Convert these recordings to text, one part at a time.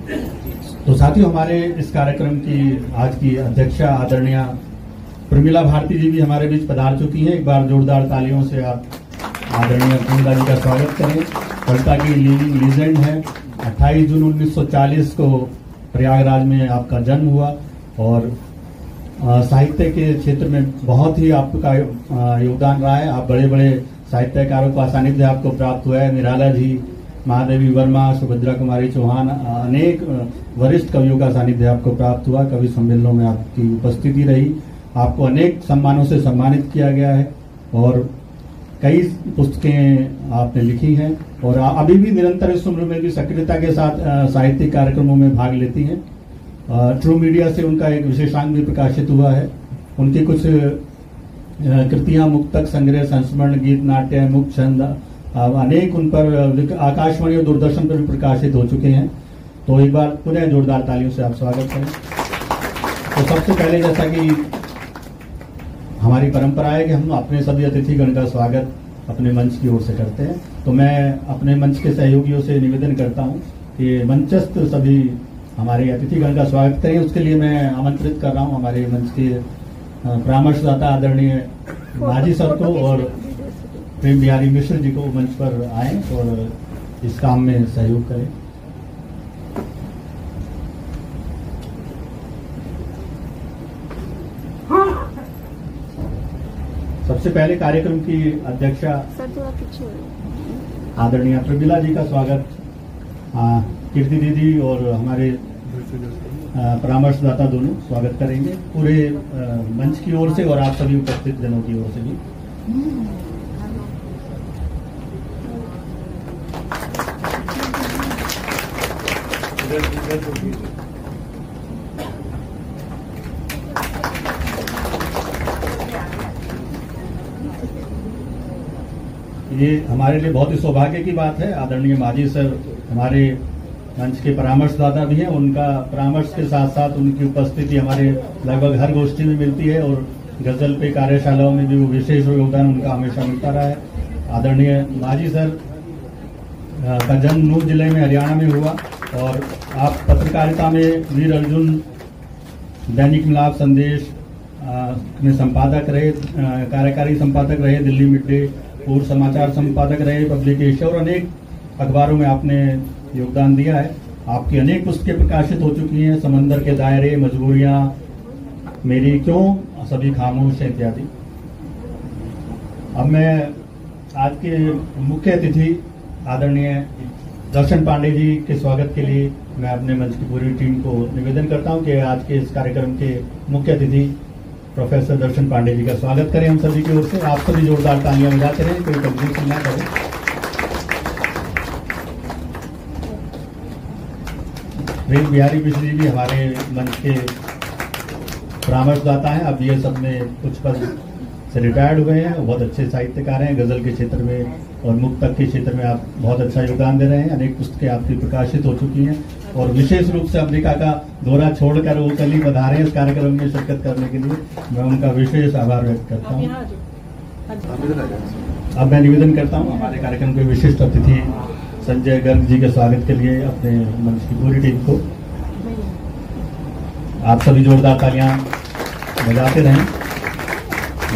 तो साथियों, हमारे इस कार्यक्रम की आज की अध्यक्षा आदरणीय प्रमिला भारती जी भी हमारे बीच पधार चुकी हैं। एक बार जोरदार तालियों से आप आदरणीय प्रमिला जी का स्वागत करें। कविता की लिविंग लीजेंड है। 28 जून 1940 को प्रयागराज में आपका जन्म हुआ और साहित्य के क्षेत्र में बहुत ही आपका योगदान रहा है। आप बड़े बड़े साहित्यकारों का सानिध्य आपको प्राप्त हुआ है। निराला जी, महादेवी वर्मा, सुभद्रा कुमारी चौहान, अनेक वरिष्ठ कवियों का सानिध्य आपको प्राप्त हुआ। कवि सम्मेलनों में आपकी उपस्थिति रही। आपको अनेक सम्मानों से सम्मानित किया गया है और कई पुस्तकें आपने लिखी हैं और अभी भी निरंतर इस उम्र में भी सक्रियता के साथ साहित्यिक कार्यक्रमों में भाग लेती हैं। ट्रू मीडिया से उनका एक विशेषांक भी प्रकाशित हुआ है। उनकी कुछ कृतियां मुक्तक, संग्रह, संस्मरण, गीत, नाट्य, मुक्त छंद अनेक उन पर आकाशवाणी और दूरदर्शन पर भी प्रकाशित हो चुके हैं। तो एक बार पुनः जोरदार तालियों से आप स्वागत करें। तो सबसे पहले, जैसा कि हमारी परंपरा है कि हम अपने सभी अतिथिगण का स्वागत अपने मंच की ओर से करते हैं, तो मैं अपने मंच के सहयोगियों से निवेदन करता हूं कि मंचस्थ सभी हमारे अतिथिगण का स्वागत करें। उसके लिए मैं आमंत्रित कर रहा हूं हमारे मंच के परामर्शदाता आदरणीय माजी सर को और प्रेम बिहारी मिश्र जी को मंच पर आए और इस काम में सहयोग करें। सबसे पहले कार्यक्रम की अध्यक्षा आदरणीय प्रमिला जी का स्वागत कीर्ति दीदी और हमारे परामर्शदाता दोनों स्वागत करेंगे पूरे मंच की ओर से और आप सभी उपस्थित जनों की ओर से भी। ये हमारे लिए बहुत ही सौभाग्य की बात है। आदरणीय माजी सर हमारे मंच के परामर्शदाता भी हैं। उनका परामर्श के साथ साथ उनकी उपस्थिति हमारे लगभग हर गोष्ठी में मिलती है और गजल पे कार्यशालाओं में भी विशेष योगदान उनका हमेशा मिलता रहा है। आदरणीय माजी सर का जन्म नूंह जिले में हरियाणा में हुआ और आप पत्रकारिता में वीर अर्जुन, दैनिक मिलाप, संदेश में संपादक रहे, कार्यकारी संपादक रहे, दिल्ली मिड डे, पूर्व समाचार संपादक रहे, पब्लिक एशिया और अनेक अखबारों में आपने योगदान दिया है। आपकी अनेक पुस्तकें प्रकाशित हो चुकी हैं। समंदर के दायरे, मजबूरियां, मेरी क्यों, सभी खामोश इत्यादि। अब मैं आज के मुख्य अतिथि आदरणीय दर्शन पांडे जी के स्वागत के लिए मैं अपने मंच की पूरी टीम को निवेदन करता हूं कि आज के इस कार्यक्रम के मुख्य अतिथि प्रोफेसर दर्शन पांडे जी का स्वागत करें हम सभी की ओर से। आप सभी जोरदार तालियां बजाते रहें, कोई कंफ्यूजन ना करें। प्रेम बिहारी मिश्र जी भी हमारे मंच के परामर्शदाता हैं। अब ये सब में कुछ पद से रिटायर्ड हुए हैं। बहुत अच्छे साहित्यकार हैं। गजल के क्षेत्र में और मुक्तक के क्षेत्र में आप बहुत अच्छा योगदान दे रहे हैं। अनेक पुस्तकें आपकी प्रकाशित हो चुकी हैं और विशेष रूप से अमेरिका का दौरा छोड़कर वो कल ही पधारे इस कार्यक्रम में शिरकत करने के लिए। मैं उनका विशेष आभार व्यक्त करता हूँ। अब मैं निवेदन करता हूँ हमारे कार्यक्रम के विशिष्ट अतिथि संजय गर्ग जी के स्वागत के लिए अपने मंच की पूरी टीम को आप सभी जोरदार तालियां बजाते रहें।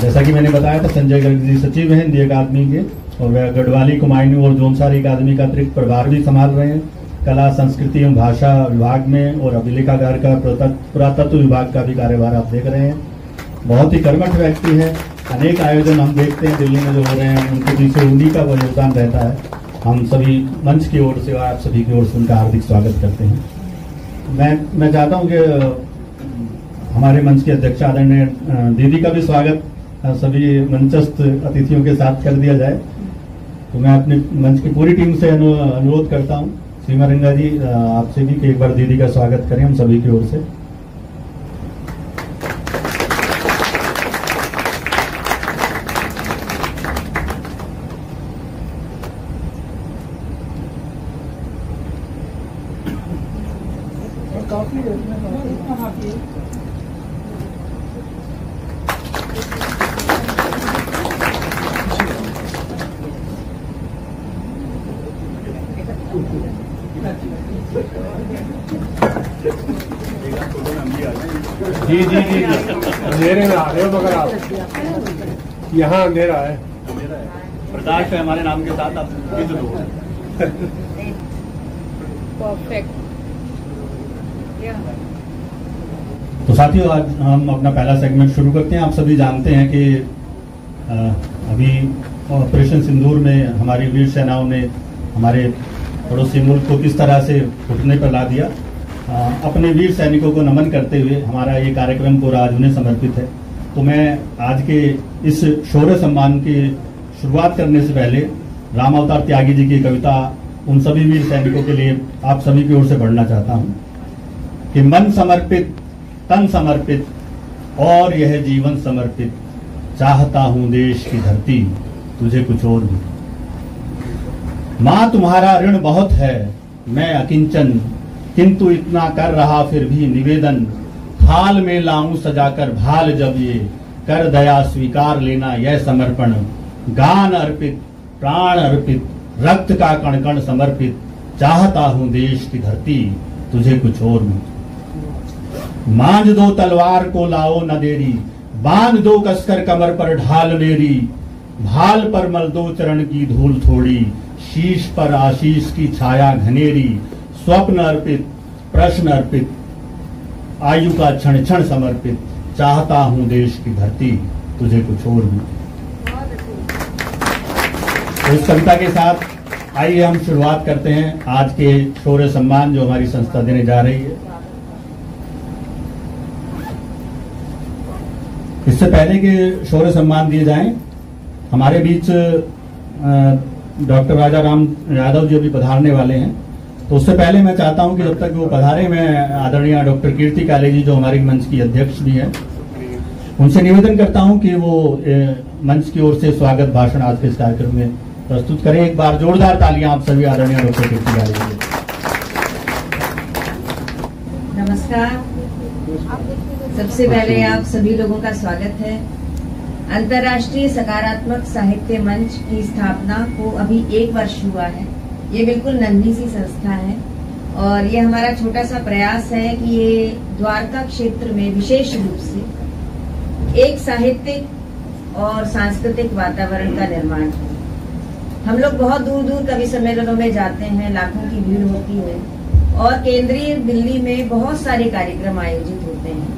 जैसा कि मैंने बताया था, संजय गर्ग जी सचिव हैं हिंदी अकादमी के और वह गढ़वाली, कुमायूं और जोनसारी अकादमी का अतिरिक्त प्रभार भी संभाल रहे हैं। कला, संस्कृति एवं भाषा विभाग में और अभिलेखागार का पुरातत्व विभाग का भी कार्यभार आप देख रहे हैं। बहुत ही कर्मठ व्यक्ति है। अनेक आयोजन हम देखते हैं दिल्ली में जो हो रहे हैं, उनके पीछे उन्हीं का वो योगदान रहता है। हम सभी मंच की ओर से और आप सभी की ओर से उनका हार्दिक स्वागत करते हैं। मैं चाहता हूं कि हमारे मंच के अध्यक्ष आदरणीय दीदी का भी स्वागत सभी मंचस्थ अतिथियों के साथ कर दिया जाए। तो मैं अपने मंच की पूरी टीम से अनुरोध करता हूं, सीमा रंगा जी आपसे भी कि एक बार दीदी का स्वागत करें हम सभी की ओर से। जी जी जी अंधेरे में आ रहे हो मगर आप यहाँ अंधेरा है, प्रकाश है हमारे नाम के साथ, आप खींच लो। परफेक्ट। तो साथियों, आज हम अपना पहला सेगमेंट शुरू करते हैं। आप सभी जानते हैं कि अभी ऑपरेशन सिंदूर में हमारी वीर सेनाओं ने हमारे पड़ोसी मुल्क को किस तरह से घुटने पर ला दिया। अपने वीर सैनिकों को नमन करते हुए हमारा ये कार्यक्रम पूरा आज उन्हें समर्पित है। तो मैं आज के इस शौर्य सम्मान की शुरुआत करने से पहले राम अवतार त्यागी जी की कविता उन सभी वीर सैनिकों के लिए आप सभी की ओर से पढ़ना चाहता हूं कि मन समर्पित, तन समर्पित और यह जीवन समर्पित, चाहता हूं देश की धरती तुझे कुछ और भी। मां तुम्हारा ऋण बहुत है, मैं अकिंचन, किंतु इतना कर रहा फिर भी निवेदन, थाल में लाऊं सजाकर भाल जब ये, कर दया स्वीकार लेना यह समर्पण, गान अर्पित, प्राण अर्पित, रक्त का कण कण समर्पित, चाहता हूं देश की धरती तुझे कुछ और भी। मांझ दो तलवार को लाओ न देरी, बांध दो कसकर कमर पर ढाल मेरी, भाल पर मल दो चरण की धूल थोड़ी, शीश पर आशीष की छाया घनेरी, स्वप्न अर्पित, प्रश्न अर्पित, आयु का क्षण क्षण समर्पित, चाहता हूं देश की धरती तुझे कुछ और भी। तो इस कविता के साथ आइए हम शुरुआत करते हैं आज के शौर्य सम्मान जो हमारी संस्था देने जा रही है। इससे पहले कि शौर्य सम्मान दिए जाएं, हमारे बीच डॉक्टर राजा राम यादव जी अभी पधारने वाले हैं। तो उससे पहले मैं चाहता हूं कि जब तक वो पधारे, मैं आदरणीय डॉक्टर कीर्ति काले जी जो हमारी मंच की अध्यक्ष भी हैं, उनसे निवेदन करता हूं कि वो मंच की ओर से स्वागत भाषण आज के इस कार्यक्रम में प्रस्तुत करें। एक बार जोरदार तालियां आप सभी आदरणीय डॉक्टर कीर्ति काले जी। नमस्कार। सबसे पहले आप सभी लोगों का स्वागत है। अंतर्राष्ट्रीय सकारात्मक साहित्य मंच की स्थापना को अभी 1 वर्ष हुआ है। ये बिल्कुल नन्ही सी संस्था है और ये हमारा छोटा सा प्रयास है कि ये द्वारका क्षेत्र में विशेष रूप से एक साहित्यिक और सांस्कृतिक वातावरण का निर्माण हो। हम लोग बहुत दूर दूर कवि सम्मेलनों में जाते हैं, लाखों की भीड़ होती है और केंद्रीय दिल्ली में बहुत सारे कार्यक्रम आयोजित होते हैं।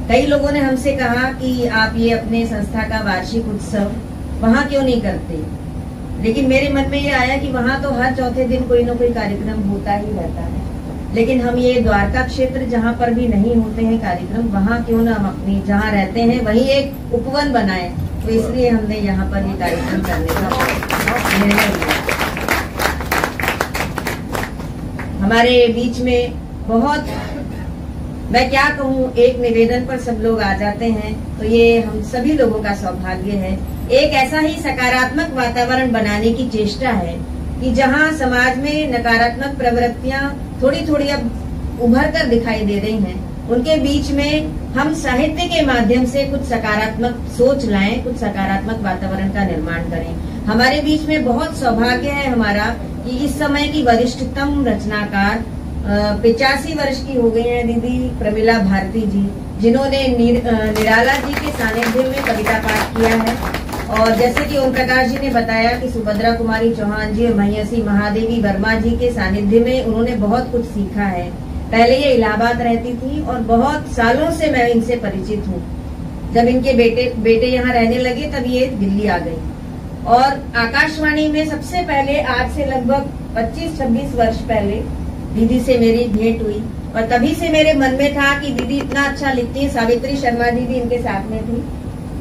कई लोगों ने हमसे कहा कि आप ये अपने संस्था का वार्षिक उत्सव वहाँ क्यों नहीं करते, लेकिन मेरे मन में ये आया कि वहाँ तो हर चौथे दिन कोई न कोई कार्यक्रम होता ही रहता है, लेकिन हम ये द्वारका क्षेत्र जहाँ पर भी नहीं होते हैं कार्यक्रम, वहाँ क्यों ना हम अपनी जहाँ रहते हैं वहीं एक उपवन बनाए। तो इसलिए हमने यहाँ पर ये कार्यक्रम करने का निर्णय लिया। हमारे बीच में बहुत, मैं क्या कहूँ, एक निवेदन पर सब लोग आ जाते हैं, तो ये हम सभी लोगों का सौभाग्य है। एक ऐसा ही सकारात्मक वातावरण बनाने की चेष्टा है कि जहाँ समाज में नकारात्मक प्रवृत्तियां थोड़ी थोड़ी अब उभर कर दिखाई दे रही हैं, उनके बीच में हम साहित्य के माध्यम से कुछ सकारात्मक सोच लाएं, कुछ सकारात्मक वातावरण का निर्माण करें। हमारे बीच में बहुत सौभाग्य है हमारा कि इस समय की वरिष्ठतम रचनाकार 85 वर्ष की हो गई हैं दीदी प्रमिला भारती जी, जिन्होंने निराला जी के सानिध्य में कविता पाठ किया है। और जैसे कि ओम प्रकाश जी ने बताया कि सुभद्रा कुमारी चौहान जी और महिषी महादेवी वर्मा जी के सानिध्य में उन्होंने बहुत कुछ सीखा है। पहले ये इलाहाबाद रहती थी और बहुत सालों से मैं इनसे परिचित हूँ। जब इनके बेटे यहाँ रहने लगे तब ये दिल्ली आ गई और आकाशवाणी में सबसे पहले आज से लगभग 25-26 वर्ष पहले दीदी से मेरी भेंट हुई और तभी से मेरे मन में था कि दीदी इतना अच्छा लिखती है। सावित्री शर्मा जी भी इनके साथ में थी।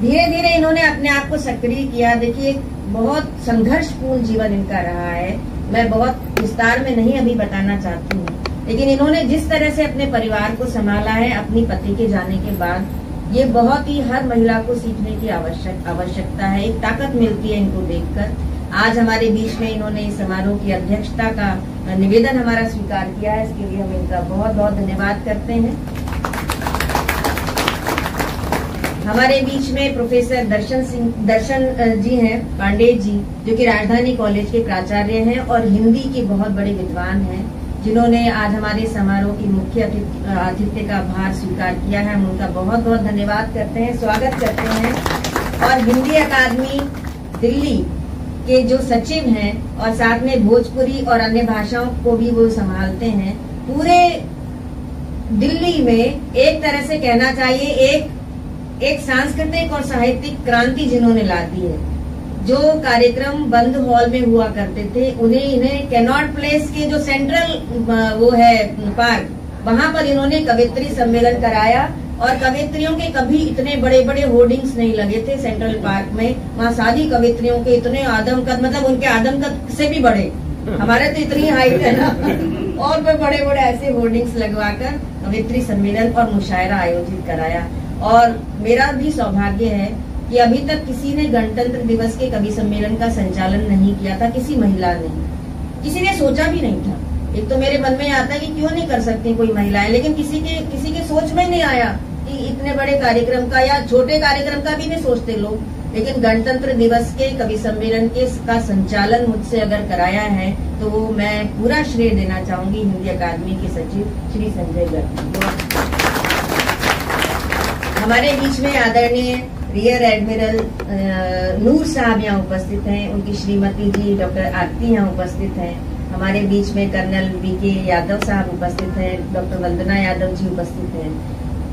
धीरे धीरे इन्होंने अपने आप को सक्रिय किया। देखिए, बहुत संघर्षपूर्ण जीवन इनका रहा है। मैं बहुत विस्तार में नहीं अभी बताना चाहती हूँ, लेकिन इन्होंने जिस तरह से अपने परिवार को संभाला है अपनी पति के जाने के बाद, ये बहुत ही हर महिला को सीखने की आवश्यकता है। एक ताकत मिलती है इनको देखकर। आज हमारे बीच में इन्होंने इस समारोह की अध्यक्षता का निवेदन हमारा स्वीकार किया है, इसके लिए हम इनका बहुत बहुत धन्यवाद करते हैं। हमारे बीच में प्रोफेसर दर्शन जी हैं पांडे जी, जो कि राजधानी कॉलेज के प्राचार्य हैं और हिंदी के बहुत बड़े विद्वान हैं। जिन्होंने आज हमारे समारोह की मुख्य आतिथ्य का भार स्वीकार किया है, हम उनका बहुत बहुत धन्यवाद करते हैं, स्वागत करते हैं। और हिंदी अकादमी दिल्ली के जो सचिव हैं और साथ में भोजपुरी और अन्य भाषाओं को भी वो संभालते हैं, पूरे दिल्ली में एक तरह से कहना चाहिए एक सांस्कृतिक और साहित्यिक क्रांति जिन्होंने ला दी है। जो कार्यक्रम बंद हॉल में हुआ करते थे इन्हें कैनॉट प्लेस के जो सेंट्रल वो है पार्क, वहां पर इन्होंने कवित्री सम्मेलन कराया और कवित्रियों के कभी इतने बड़े बड़े होर्डिंग्स नहीं लगे थे सेंट्रल पार्क में। वहाँ सारी कवित्रियों के इतने आदमकद, मतलब उनके आदमकद से भी बड़े, हमारे तो इतनी हाइट है ना, और भी बड़े बड़े ऐसे होर्डिंग्स लगवाकर कवित्री सम्मेलन और मुशायरा आयोजित कराया। और मेरा भी सौभाग्य है कि अभी तक किसी ने गणतंत्र दिवस के कवि सम्मेलन का संचालन नहीं किया था, किसी महिला ने, किसी ने सोचा भी नहीं था। एक तो मेरे मन में आता है कि क्यों नहीं कर सकती कोई महिलाएं, लेकिन किसी के सोच में नहीं आया कि इतने बड़े कार्यक्रम का या छोटे कार्यक्रम का भी नहीं सोचते लोग। लेकिन गणतंत्र दिवस के कवि सम्मेलन का संचालन मुझसे अगर कराया है तो मैं पूरा श्रेय देना चाहूंगी हिंदी अकादमी के सचिव श्री संजय गर्ग। हमारे बीच में आदरणीय रियर एडमिरल नूर साहब यहाँ उपस्थित हैं, उनकी श्रीमती जी डॉक्टर आरती यहाँ उपस्थित हैं। हमारे बीच में कर्नल बीके यादव साहब उपस्थित हैं, डॉक्टर वंदना यादव जी उपस्थित हैं।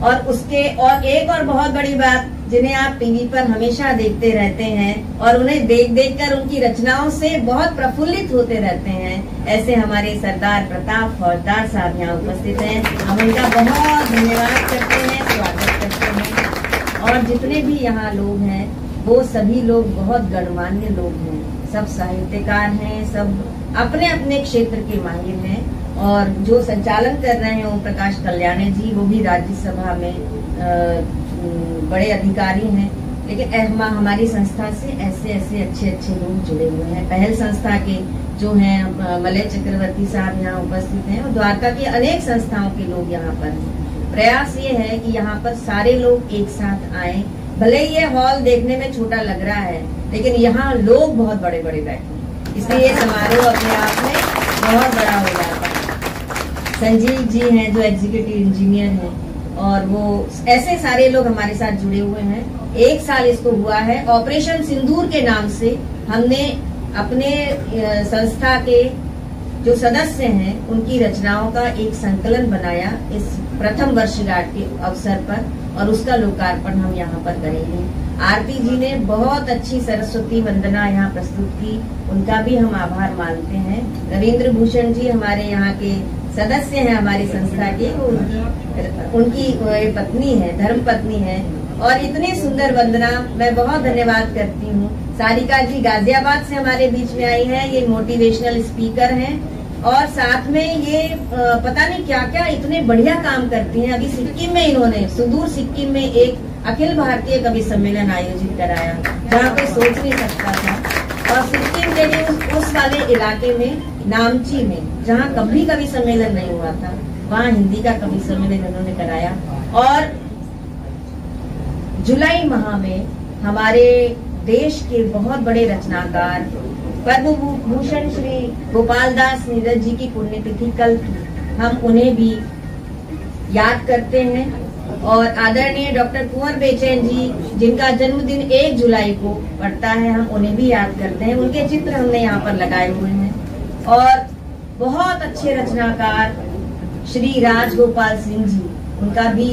और एक और बहुत बड़ी बात, जिन्हें आप टीवी पर हमेशा देखते रहते हैं और उन्हें देख देख कर उनकी रचनाओं से बहुत प्रफुल्लित होते रहते हैं, ऐसे हमारे सरदार प्रताप फौजदार साहब यहाँ उपस्थित हैं। हम उनका बहुत धन्यवाद करते हैं, स्वागत करते हैं। और जितने भी यहाँ लोग हैं वो सभी लोग बहुत गणमान्य लोग हैं, सब साहित्यकार हैं, सब अपने अपने क्षेत्र के माहिर हैं। और जो संचालन कर रहे हैं ओम प्रकाश कल्याणी जी, वो भी राज्यसभा में बड़े अधिकारी हैं। लेकिन हमारी संस्था से ऐसे अच्छे लोग जुड़े हुए हैं। पहल संस्था के जो हैं मलय चक्रवर्ती साहब यहाँ उपस्थित हैं और द्वारका की अनेक संस्थाओं के लोग यहाँ पर हैं। प्रयास ये है कि यहाँ पर सारे लोग एक साथ आए। भले ही ये हॉल देखने में छोटा लग रहा है, लेकिन यहाँ लोग बहुत बड़े बड़े बैठे हैं, इसलिए ये समारोह अपने आप में बहुत बड़ा हो जाता है। संजीव जी हैं जो एग्जीक्यूटिव इंजीनियर हैं, और वो ऐसे सारे लोग हमारे साथ जुड़े हुए हैं। 1 साल इसको हुआ है। ऑपरेशन सिंदूर के नाम से हमने अपने संस्था के जो सदस्य हैं उनकी रचनाओं का एक संकलन बनाया इस प्रथम वर्षगांठ के अवसर पर, और उसका लोकार्पण हम यहाँ पर करेंगे। आरती जी ने बहुत अच्छी सरस्वती वंदना यहाँ प्रस्तुत की, उनका भी हम आभार मानते हैं। रविंद्र भूषण जी हमारे यहाँ के सदस्य हैं हमारी संस्था के, उनकी पत्नी है, धर्म पत्नी है, और इतनी सुंदर वंदना, मैं बहुत धन्यवाद करती हूँ। सारिका जी गाजियाबाद से हमारे बीच में आई हैं, ये मोटिवेशनल स्पीकर हैं, और साथ में ये पता नहीं क्या क्या इतने बढ़िया काम करती हैं। अभी सिक्किम में इन्होंने, सुदूर सिक्किम में एक अखिल भारतीय कवि सम्मेलन आयोजित कराया, जहाँ कोई सोच नहीं सकता था। और सिक्किम के भी उस वाले इलाके में, नामची में, जहाँ कभी कवि सम्मेलन नहीं हुआ था, वहाँ हिंदी का कवि सम्मेलन इन्होंने कराया। और जुलाई माह में हमारे देश के बहुत बड़े रचनाकार पद्म भूषण श्री गोपाल दास नीरज जी की पुण्यतिथि कल थी, हम उन्हें भी याद करते हैं। और आदरणीय डॉक्टर कुंवर बेचैन जी, जिनका जन्मदिन 1 जुलाई को पड़ता है, हम उन्हें भी याद करते हैं। उनके चित्र हमने यहाँ पर लगाए हुए हैं। और बहुत अच्छे रचनाकार श्री राजगोपाल सिंह जी, उनका भी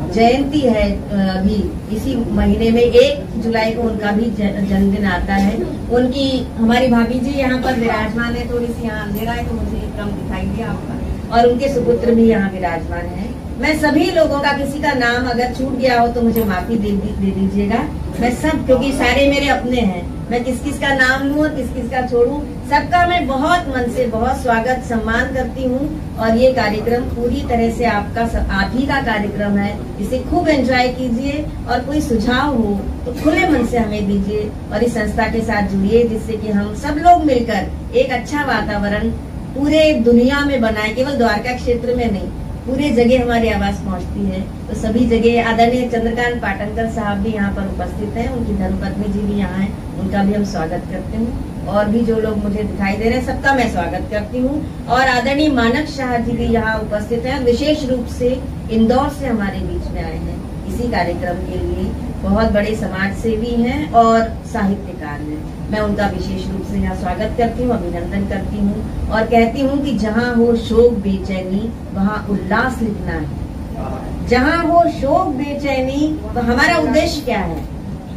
जयंती है अभी इसी महीने में 1 जुलाई को उनका भी जन्मदिन आता है। उनकी हमारी भाभी जी यहाँ पर विराजमान है, थोड़ी सी यहाँ अंधेरा है तो मुझे कम दिखाई दिया आपका, और उनके सुपुत्र भी यहाँ विराजमान है। मैं सभी लोगों का, किसी का नाम अगर छूट गया हो तो मुझे माफी दे दीजिएगा। मैं सब, क्योंकि सारे मेरे अपने हैं, मैं किस किस का नाम लूं और किस किस का छोड़ूं, सबका मैं बहुत मन से बहुत स्वागत सम्मान करती हूं। और ये कार्यक्रम पूरी तरह से आप ही का कार्यक्रम है, इसे खूब एंजॉय कीजिए। और कोई सुझाव हो तो खुले मन से हमें दीजिए और इस संस्था के साथ जुड़िए, जिससे कि हम सब लोग मिलकर एक अच्छा वातावरण पूरे दुनिया में बनाए, केवल द्वारका क्षेत्र में नहीं, पूरे जगह हमारी आवाज पहुंचती है। तो सभी जगह आदरणीय चंद्रकांत पाटनकर साहब भी यहाँ पर उपस्थित हैं, उनकी धर्मपत्नी जी भी यहाँ हैं, उनका भी हम स्वागत करते हैं। और भी जो लोग मुझे दिखाई दे रहे हैं, सबका मैं स्वागत करती हूँ। और आदरणीय मानक शाह जी भी यहाँ उपस्थित हैं, विशेष रूप से इंदौर से हमारे बीच में आए हैं इसी कार्यक्रम के लिए। बहुत बड़े समाज सेवी हैं और साहित्यकार हैं। मैं उनका विशेष रूप से यहाँ स्वागत करती हूँ, अभिनंदन करती हूँ और कहती हूँ कि जहाँ हो शोक बेचैनी वहाँ उल्लास लिखना है। जहाँ हो शोक बेचैनी, हमारा उद्देश्य क्या है?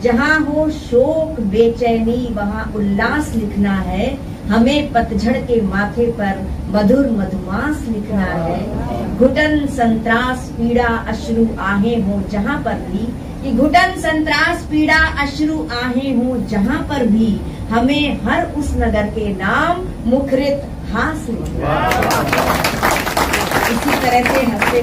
जहाँ हो शोक बेचैनी वहाँ उल्लास लिखना है। हमें पतझड़ के माथे पर मधुर मधुमास लिखना है। घुटन संत्रास पीड़ा अश्रु आहें हो जहाँ पर भी, कि घुटन संत्रास पीड़ा अश्रु आहें हो जहाँ पर भी, हमें हर उस नगर के नाम मुखरित हास लिखना है। इसी तरह से हंसते